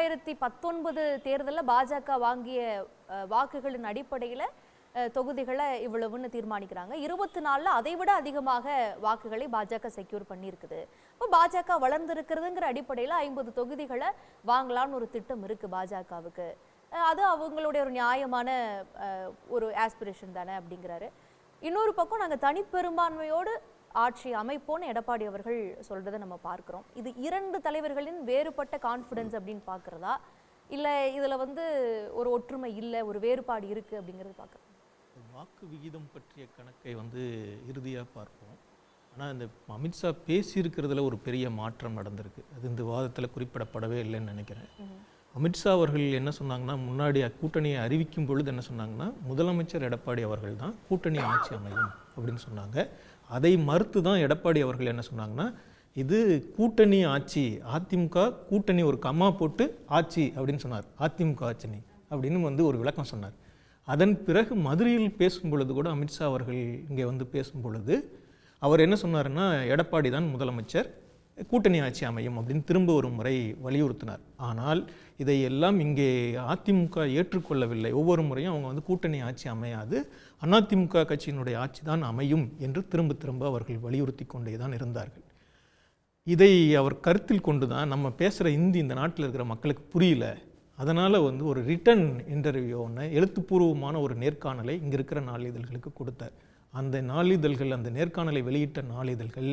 2019 தேர்தலில் பாஜக வாங்கிய வாக்குகளின் அடிப்படையில் தொகுதிகளை இவ்வளவுன்னு தீர்மானிக்கிறாங்க. 24ல் அதை விட அதிகமாக வாக்குகளை பாஜக செக்யூர் பண்ணியிருக்குது. இப்போ பாஜக வளர்ந்துருக்கிறதுங்கிற அடிப்படையில் 50 தொகுதிகளை வாங்கலாம்னு ஒரு திட்டம் இருக்கு பாஜகவுக்கு. அது அவங்களுடைய ஒரு நியாயமான ஒரு ஆஸ்பிரேஷன் தானே அப்படிங்கிறாரு. இன்னொரு பக்கம் நாங்கள் தனிப்பெரும்பான்மையோடு ஆட்சி அமைப்போன்னு எடப்பாடி அவர்கள் சொல்றதை நம்ம பார்க்கிறோம். இது இரண்டு தலைவர்களின் வேறுபட்ட கான்ஃபிடன்ஸ் அப்படின்னு பார்க்கறதா, இல்லை இதில் ஒரு ஒற்றுமை இல்லை, ஒரு வேறுபாடு இருக்கு அப்படிங்கிறது பார்க்குறோம். வாக்கு விகிதம் பற்றிய கணக்கை இறுதியாக பார்ப்போம். ஆனால் இந்த அமித்ஷா பேசியிருக்கிறதுல ஒரு பெரிய மாற்றம் நடந்திருக்கு. அது இந்த விவாதத்தில் குறிப்பிடப்படவே இல்லைன்னு நினைக்கிறேன். அமித்ஷா அவர்கள் என்ன சொன்னாங்கன்னா, முன்னாடி கூட்டணியை அறிவிக்கும் பொழுது என்ன சொன்னாங்கன்னா, முதலமைச்சர் எடப்பாடி அவர்கள் தான் கூட்டணி ஆட்சி அமையும் அப்படின்னு சொன்னாங்க. அதை மறுத்து தான் எடப்பாடி அவர்கள் என்ன சொன்னாங்கன்னா, இது கூட்டணி ஆட்சி, அதிமுக கூட்டணி ஒரு கம்மா போட்டு ஆட்சி அப்படின்னு சொன்னார். அதிமுக ஆட்சி அப்படின்னு ஒரு விளக்கம் சொன்னார். அதன் பிறகு மதுரையில் பேசும் பொழுது கூட அமித்ஷா அவர்கள் இங்கே பேசும் பொழுது அவர் என்ன சொன்னார்னா, எடப்பாடி தான் முதலமைச்சர், கூட்டணி ஆட்சி அமையும் அப்படின்னு திரும்ப ஒரு முறை வலியுறுத்தினார். ஆனால் இதையெல்லாம் இங்கே அதிமுக ஏற்றுக்கொள்ளவில்லை. ஒவ்வொரு முறையும் அவங்க கூட்டணி ஆட்சி அமையாது, அதிமுக கட்சியினுடைய ஆட்சி தான் அமையும் என்று திரும்ப திரும்ப அவர்கள் வலியுறுத்தி கொண்டே தான் இருந்தார்கள். இதை அவர் கருத்தில் கொண்டு தான் நம்ம பேசுகிற இந்தி இந்த நாட்டில் இருக்கிற மக்களுக்கு புரியல, அதனால் ஒரு ரிட்டன் இன்டர்வியூ ஒன்று, எழுத்துப்பூர்வமான ஒரு நேர்காணலை இங்கே இருக்கிற நாளிதழ்களுக்கு கொடுத்தார். அந்த நாளிதழ்கள், அந்த நேர்காணலை வெளியிட்ட நாளிதழ்கள்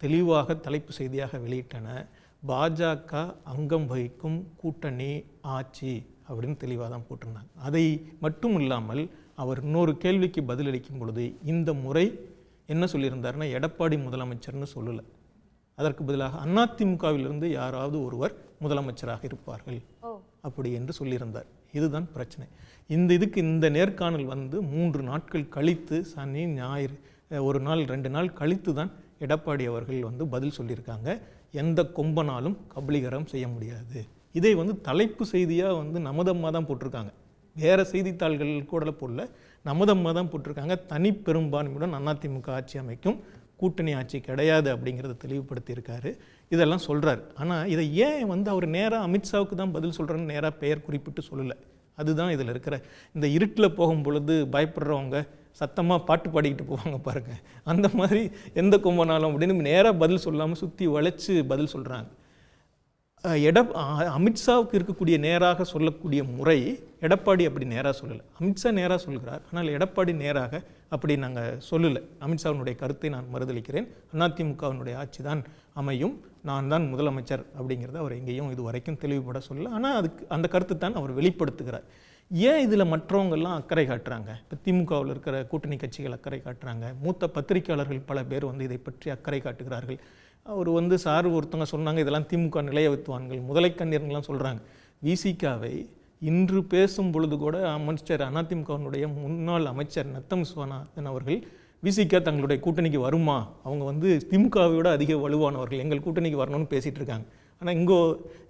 தெளிவாக தலைப்பு செய்தியாக வெளியிட்டன, பாஜக அங்கம் வகிக்கும் கூட்டணி ஆட்சி அப்படின்னு தெளிவாக தான் போட்டிருந்தாங்க. அதை மட்டும் இல்லாமல் அவர் இன்னொரு கேள்விக்கு பதிலளிக்கும் பொழுது இந்த முறை என்ன சொல்லியிருந்தாருன்னா, எடப்பாடி முதலமைச்சர்னு சொல்லலை, அதற்கு பதிலாக அதிமுகவிலிருந்து யாராவது ஒருவர் முதலமைச்சராக இருப்பார்கள் அப்படி என்று சொல்லியிருந்தார். இதுதான் பிரச்சனை. இந்த நேர்காணல் 3 நாட்கள் கழித்து, சனி ஞாயிறு ஒரு நாள் 2 நாள் கழித்து தான் எடப்பாடி அவர்கள் பதில் சொல்லியிருக்காங்க. எந்த கொம்பனாலும் கபலீகரம் செய்ய முடியாது. இதை தலைப்பு செய்தியாக நமதம்மா தான் போட்டிருக்காங்க, வேறு செய்தித்தாள்கள் கூட போடல, நமதம்மா தான் போட்டிருக்காங்க. தனி பெரும்பான்மையுடன் அதிமுக ஆட்சி அமைக்கும், கூட்டணி ஆட்சி கிடையாது அப்படிங்கிறத தெளிவுபடுத்தியிருக்காரு. இதெல்லாம் சொல்கிறார். ஆனால் இதை ஏன் அவர் நேராக அமித்ஷாவுக்கு தான் பதில் சொல்கிறேன்னு நேராக பெயர் குறிப்பிட்டு சொல்லலை. அதுதான் இதில் இருக்கிற, இந்த இருட்டில் போகும் பொழுது பயப்படுறவங்க சத்தமாக பாட்டு பாடிக்கிட்டு போவாங்க பாருங்கள், அந்த மாதிரி எந்த கொம்பனாலும் அப்படின்னு நேராக பதில் சொல்லாமல் சுற்றி வளைச்சு பதில் சொல்கிறாங்க. அமித்ஷாவுக்கு இருக்கக்கூடிய நேராக சொல்லக்கூடிய முறை எடப்பாடி அப்படி நேராக சொல்லலை. அமித்ஷா நேராக சொல்கிறார், ஆனால் எடப்பாடி நேராக அப்படி நாங்கள் சொல்லலை. அமித்ஷாவினுடைய கருத்தை நான் மறுதளிக்கிறேன், அதிமுகவினுடைய ஆட்சி தான் அமையும், நான் தான் முதலமைச்சர் அப்படிங்கிறத அவர் எங்கேயும் இது வரைக்கும் தெளிவுபட சொல்லலை. ஆனால் அந்த கருத்து தான் அவர் வெளிப்படுத்துகிறார். ஏன் இதில் மற்றவங்கெல்லாம் அக்கறை காட்டுறாங்க? இப்போ திமுகவில் இருக்கிற கூட்டணி கட்சிகள் அக்கறை காட்டுறாங்க, மூத்த பத்திரிகையாளர்கள் பல பேர் இதை பற்றி அக்கறை காட்டுகிறார்கள். அவர் சார் ஒருத்தவங்க சொன்னாங்க, இதெல்லாம் திமுக நிலைய வித்துவான்கள், முதலை கண்ணீர்லாம் சொல்கிறாங்க. விசிகாவை இன்று பேசும் பொழுது கூட அமைச்சர், அதிமுகவினுடைய முன்னாள் அமைச்சர் நத்தம் விஸ்வநாதன் அவர்கள், விசிகா தங்களுடைய கூட்டணிக்கு வருமா, அவங்க திமுகவை விட அதிக வலுவானவர்கள், எங்கள் கூட்டணிக்கு வரணும்னு பேசிகிட்டு இருக்காங்க. ஆனால்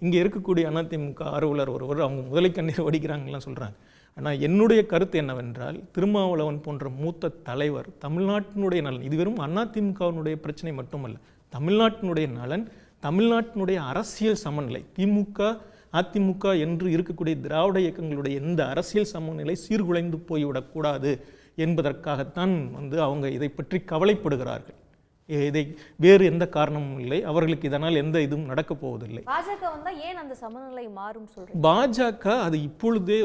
இங்கே இருக்கக்கூடிய அதிமுக ஆர்வலர் ஒருவர் அவங்க முதலை கண்ணீர் வடிக்கிறாங்கலாம் சொல்கிறாங்க. ஆனால் என்னுடைய கருத்து என்னவென்றால், திருமாவளவன் போன்ற மூத்த தலைவர் தமிழ்நாட்டினுடைய நலன், இது வெறும் அதிமுகவினுடைய பிரச்சனை மட்டுமல்ல, தமிழ்நாட்டினுடைய நலன், தமிழ்நாட்டினுடைய அரசியல் சமநிலை, திமுக அதிமுக என்று இருக்கக்கூடிய திராவிட இயக்கங்களுடைய எந்த அரசியல் சமநிலை சீர்குலைந்து போய்விடக்கூடாது என்பதற்காகத்தான் அவங்க இதை பற்றி கவலைப்படுகிறார்கள். இதை வேறு எந்த காரணமும் இல்லை, அவர்களுக்கு இதனால் எந்த இதுவும் நடக்கப் போவதில்லை. பாஜக வந்தா ஏன் அந்த சமநிலை மாறும் சொல்றீங்க? பாஜக அது இப்பொழுதே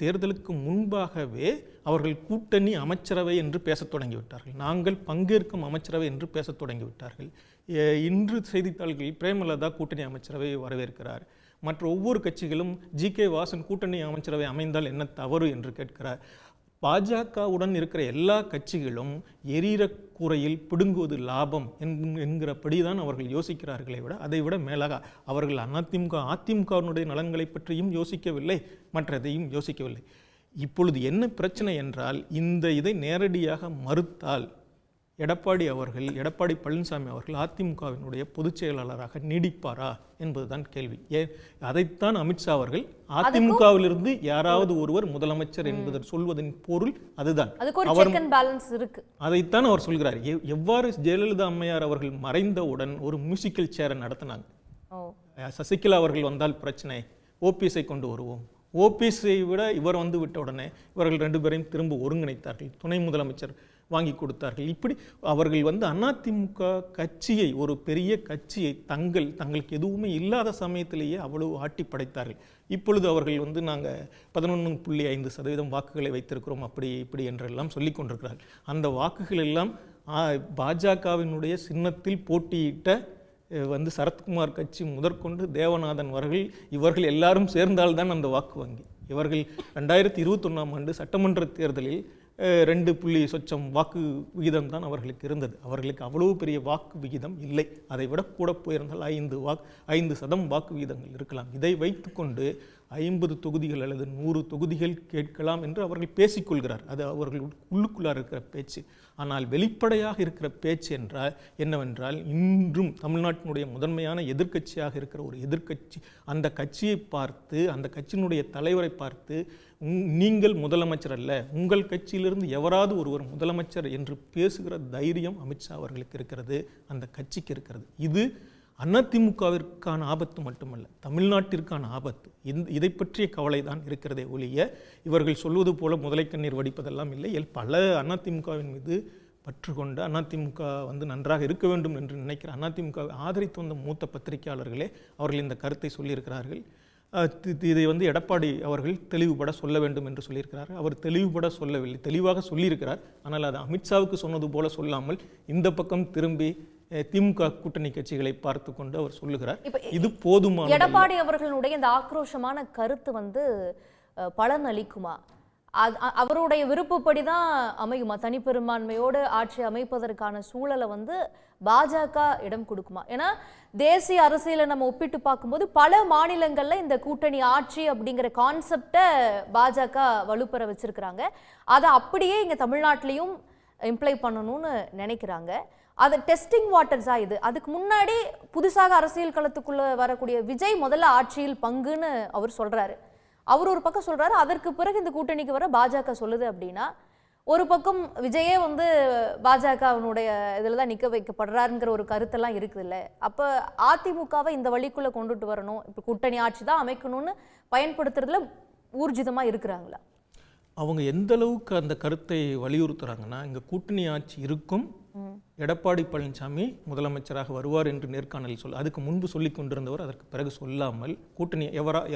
தேர்தலுக்கு முன்பாகவே அவர்கள் கூட்டணி அமைச்சரவை என்று பேசத் தொடங்கிவிட்டார்கள், நாங்கள் பங்கேற்கும் அமைச்சரவை என்று பேசத் தொடங்கிவிட்டார்கள். இன்று செய்தித்தாள்களில் பிரேமலதா கூட்டணி அமைச்சரவை வரவேற்கிறார், மற்ற ஒவ்வொரு கட்சிகளும் ஜி.கே. வாசன் கூட்டணி அமைச்சரவை அமைந்தால் என்ன தவறு என்று கேட்கிறார். பாஜகவுடன் இருக்கிற எல்லா கட்சிகளும் எரியிற கூரையில் பிடுங்குவது லாபம் என்கிறபடி தான் அவர்கள் யோசிக்கிறார்களே விட, அதை விட மேலாக அவர்கள் அதிமுகவினுடைய நலன்களை பற்றியும் யோசிக்கவில்லை, மற்றதையும் யோசிக்கவில்லை. இப்பொழுது என்ன பிரச்சனை என்றால், இதை நேரடியாக மறுத்தால் எடப்பாடி பழனிசாமி அவர்கள் அதிமுகவினுடைய பொதுச் செயலாளராக நீடிப்பாரா என்பதுதான் கேள்வி. அதைத்தான் அமித்ஷா அவர்கள் அதிமுகவிலிருந்து யாராவது ஒருவர் முதலமைச்சர் என்பதை சொல்வதன் பொருள் அதுதான். அதைத்தான் அவர் சொல்கிறார். எவ்வாறு ஜெயலலிதா அம்மையார் அவர்கள் மறைந்தவுடன் ஒரு மியூசிக்கல் சேரை நடத்தினாங்க, சசிகலா அவர்கள் வந்தால் பிரச்சனை, ஓபிஎஸ்ஐ கொண்டு வருவோம். ஓபிஎஸ்ஐ விட இவர் வந்து விட்ட உடனே இவர்கள் 2 பேரையும் திரும்ப ஒருங்கிணைத்தார்கள். துணை முதலமைச்சர் வாங்கி கொடுத்தார்கள். இப்படி அவர்கள் வந்து அதிமுக கட்சியை, ஒரு பெரிய கட்சியை தங்களுக்கு எதுவுமே இல்லாத சமயத்திலேயே அவ்வளவு ஆட்டி படைத்தார்கள். இப்பொழுது அவர்கள் வந்து நாங்கள் 11.5% வாக்குகளை வைத்திருக்கிறோம் அப்படி இப்படி என்றெல்லாம் சொல்லி கொண்டிருக்கிறார்கள். அந்த வாக்குகள் எல்லாம் பாஜகவினுடைய சின்னத்தில் போட்டியிட்ட வந்து சரத்குமார் கட்சி முதற்கொண்டு தேவநாதன் இவர்கள் எல்லாரும் சேர்ந்தால்தான் அந்த வாக்கு வங்கி. இவர்கள் 2021ஆம் ஆண்டு சட்டமன்ற தேர்தலில் 2 வாக்கு விகிதம் தான் அவர்களுக்கு இருந்தது. அவர்களுக்கு அவ்வளவு பெரிய வாக்கு விகிதம் இல்லை. அதை விட கூட போயிருந்தால் 5% வாக்கு விகிதங்கள் இருக்கலாம். இதை வைத்துக்கொண்டு 50 தொகுதிகள் அல்லது 100 தொகுதிகள் கேட்கலாம் என்று அவர்கள் பேசிக்கொள்கிறார். அது அவர்கள் உள்ளுக்குள்ளார் இருக்கிற பேச்சு. ஆனால் வெளிப்படையாக இருக்கிற பேச்சு என்னவென்றால், இன்றும் தமிழ்நாட்டினுடைய முதன்மையான எதிர்க்கட்சியாக இருக்கிற ஒரு எதிர்க்கட்சி அந்த கட்சியை பார்த்து, அந்த கட்சியினுடைய தலைவரை பார்த்து, நீங்கள் முதலமைச்சர் அல்ல, உங்கள் கட்சியிலிருந்து எவராது ஒருவர் முதலமைச்சர் என்று பேசுகிற தைரியம் அமித்ஷா அவர்களுக்கு இருக்கிறது, அந்த கட்சிக்கு இருக்கிறது. இது அதிமுகவிற்கான ஆபத்து மட்டுமல்ல, தமிழ்நாட்டிற்கான ஆபத்து. இதை பற்றிய கவலை தான் இருக்கிறதே ஒழிய, இவர்கள் சொல்வது போல முதலை கண்ணீர் வடிப்பதெல்லாம் இல்லை. பல அதிமுகவின் மீது பற்று கொண்ட, அதிமுக வந்து நன்றாக இருக்க வேண்டும் என்று நினைக்கிற, அதிமுகவை ஆதரித்து வந்த மூத்த பத்திரிகையாளர்களே அவர்கள் இந்த கருத்தை சொல்லியிருக்கிறார்கள். இதை வந்து எடப்பாடி அவர்கள் தெளிவுபட சொல்ல வேண்டும் என்று சொல்லியிருக்கிறார். அவர் தெளிவுபட சொல்லவில்லை, தெளிவாக சொல்லியிருக்கிறார். ஆனால் அது அமித்ஷாவுக்கு சொன்னது போல சொல்லாமல் இந்த பக்கம் திரும்பி திமுக கூட்டணி கட்சிகளை பார்த்து கொண்டு அவர் சொல்லுகிறார். இது போதுமான எடப்பாடி அவர்களுடைய இந்த ஆக்ரோஷமான கருத்து வந்து பலன் அளிக்குமா? அவருடைய விருப்பப்படிதான் அமையுமா? தனிப்பெரும்பான்மையோடு ஆட்சி அமைப்பதற்கான சூழலை வந்து பாஜக இடம் கொடுக்குமா? ஏன்னா தேசிய அரசியலை நம்ம ஒப்பிட்டு பார்க்கும்போது பல மாநிலங்கள்ல இந்த கூட்டணி ஆட்சி அப்படிங்கிற கான்செப்டை பாஜக வலுப்பெற வச்சிருக்கிறாங்க. அதை அப்படியே இங்க தமிழ்நாட்டிலையும் இம்ப்ளை பண்ணணும்னு நினைக்கிறாங்க. அது டெஸ்டிங் வாட்டர்ஸா இது? அதுக்கு முன்னாடி புதுசாக அரசியல் களத்துக்குள்ள வரக்கூடிய விஜய் முதல்ல ஆட்சியில் பங்குன்னு அவர் சொல்றாரு. அவர் ஒரு பக்கம் சொல்றாரு, அதற்கு பிறகு இந்த கூட்டணிக்கு வர பாஜக சொல்லுது. அப்படின்னா ஒரு பக்கம் விஜயே வந்து பாஜகவினுடைய இதில் தான் நிற்க வைக்கப்படுறாருங்கிற ஒரு கருத்தெல்லாம் இருக்குது இல்லை? அப்போ அதிமுகவை இந்த வழிக்குள்ளே கொண்டுட்டு வரணும், இப்போ கூட்டணி ஆட்சி தான் அமைக்கணும்னு பயன்படுத்துறதுல ஊர்ஜிதமாக இருக்கிறாங்களா? அவங்க எந்த அளவுக்கு அந்த கருத்தை வலியுறுத்துறாங்கன்னா, இங்கே கூட்டணி ஆட்சி இருக்கும், எடப்பாடி பழனிசாமி முதலமைச்சராக வருவார் என்று நேர்காணலில் அதுக்கு முன்பு சொல்லி கொண்டிருந்தவர் அதற்கு பிறகு சொல்லாமல் கூட்டணி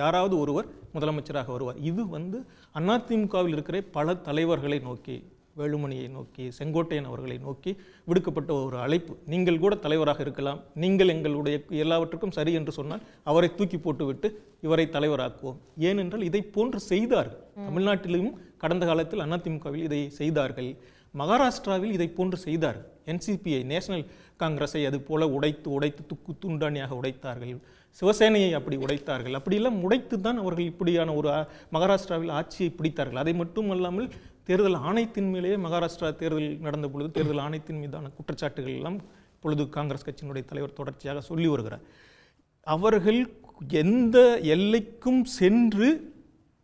யாராவது ஒருவர் முதலமைச்சராக வருவார். இது வந்து அதிமுகவில் இருக்கிற பல தலைவர்களை நோக்கி, வேலுமணியை நோக்கி, செங்கோட்டையன் அவர்களை நோக்கி விடுக்கப்பட்ட ஒரு அழைப்பு. நீங்கள் கூட தலைவராக இருக்கலாம், நீங்கள் எங்களுடைய எல்லாவற்றுக்கும் சரி என்று சொன்னால் அவரை தூக்கி போட்டுவிட்டு இவரை தலைவராக்குவோம். ஏனென்றால் இதை போன்று செய்தார்கள். தமிழ்நாட்டிலும் கடந்த காலத்தில் அதிமுகவில் இதை செய்தார்கள். மகாராஷ்டிராவில் இதை போன்று செய்தார்கள். NCPயை, நேஷனல் காங்கிரஸை அது போல உடைத்து துக்கு துண்டானியாக உடைத்தார்கள். சிவசேனையை அப்படி உடைத்தார்கள். அப்படியெல்லாம் உடைத்து தான் அவர்கள் இப்படியான ஒரு மகாராஷ்டிராவில் ஆட்சியை பிடித்தார்கள். அதை மட்டுமல்லாமல் தேர்தல் ஆணையத்தின் மேலேயே மகாராஷ்டிரா தேர்தல் நடந்த பொழுது தேர்தல் ஆணையத்தின் மீதான குற்றச்சாட்டுகள் எல்லாம் இப்பொழுது காங்கிரஸ் கட்சியினுடைய தலைவர் தொடர்ச்சியாக சொல்லி வருகிறார். அவர்கள் எந்த எல்லைக்கும் சென்று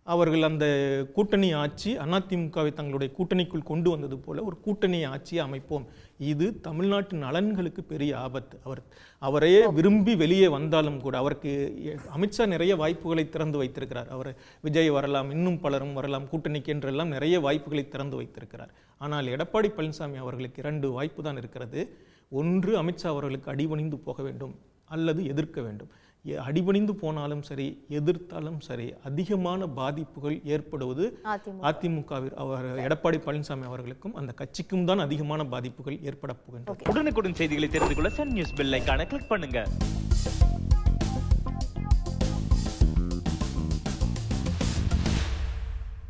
அவர்கள் அந்த கூட்டணி ஆட்சி அதிமுகவை தங்களுடைய கூட்டணிக்குள் கொண்டு வந்தது போல ஒரு கூட்டணி ஆட்சியை அமைப்போம். இது தமிழ்நாட்டு நலன்களுக்கு பெரிய ஆபத்து. அவரையே விரும்பி வெளியே வந்தாலும் கூட அவருக்கு அமித்ஷா நிறைய வாய்ப்புகளை திறந்து வைத்திருக்கிறார். அவர் விஜய் வரலாம், இன்னும் பலரும் வரலாம் கூட்டணிக்கு என்றெல்லாம் நிறைய வாய்ப்புகளை திறந்து வைத்திருக்கிறார். ஆனால் எடப்பாடி பழனிசாமி அவர்களுக்கு 2 வாய்ப்பு தான் இருக்கிறது. ஒன்று, அமித்ஷா அவர்களுக்கு அடிபணிந்து போக வேண்டும் அல்லது எதிர்க்க வேண்டும். அடிபணிந்து போனாலும் சரி, எதிர்த்தாலும் சரி, அதிகமான பாதிப்புகள் ஏற்படுவது அதிமுகவில் எடப்பாடி பழனிசாமி அவர்களுக்கும் அந்த கட்சிக்கும் தான் அதிகமான பாதிப்புகள் ஏற்பட போகின்றன. உடனுக்குடன் செய்திகளை தெரிந்து கொள்ள சன் நியூஸ் பெல் ஐகானை கிளிக் பண்ணுங்க.